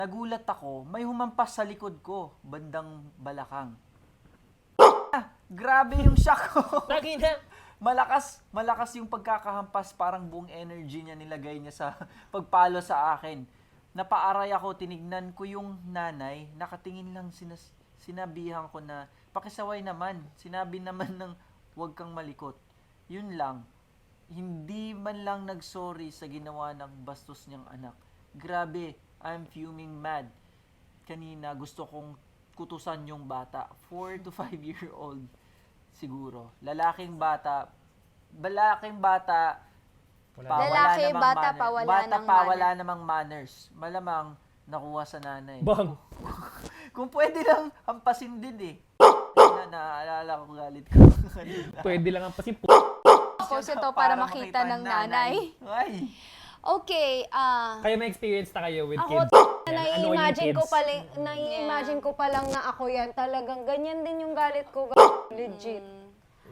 Nagulat ako, may humampas sa likod ko, bandang balakang. Grabe yung shock ko. Nakita. Malakas yung pagkakahampas, parang buong energy niya nilagay niya sa pagpalo sa akin. Napaaray ako, tinignan ko yung nanay, nakatingin lang sinabihan ko na, pakisaway naman, sinabi naman ng huwag kang malikot. Yun lang, hindi man lang nagsorry sa ginawa ng bastos niyang anak. Grabe, I'm fuming mad. Kanina gusto kong kutusan yung bata, 4 to 5 year old siguro. Lalaking bata, Lalaki, bata pa, wala namang manners. Malamang nakuha sa nanay. Bang. Kung pwede lang, hampasin din eh. Naalala ko galit ko. Pwede lang ang pasin. Focus ito para makita ng nanay. Ay, Okay, Kaya may experience na kayo with ako, kids. Annoying nai-imagine ko kids. pa lang, nai-imagine ko pa lang na ako yan. Talagang ganyan din yung galit ko. Legit.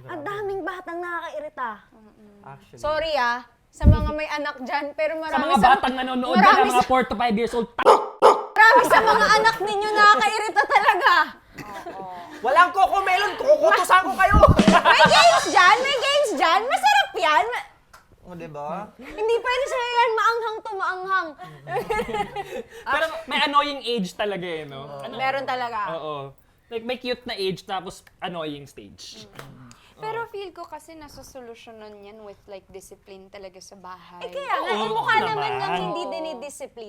Ang daming batang nakakairita. actually. Sorry sa mga may anak dyan, pero Sa marami mga batang nanonood dyan, marami ang mga 4 to 5 years old, marami sa mga anak ninyo nakakairita talaga. Walang cocomelon, kukutusan ko kayo! May games dyan, masarap yan. O, diba? Hindi pwede sa'yo yan, maanghang to, maanghang. pero may annoying age talaga eh, no? Meron talaga. Oo. Like, may cute na age, tapos annoying stage. pero feel ko kasi nasusolusyonan yan with like discipline talaga sa bahay. Kaya nga, Oo, mukha naman naman. niyang hindi dinidisiplina.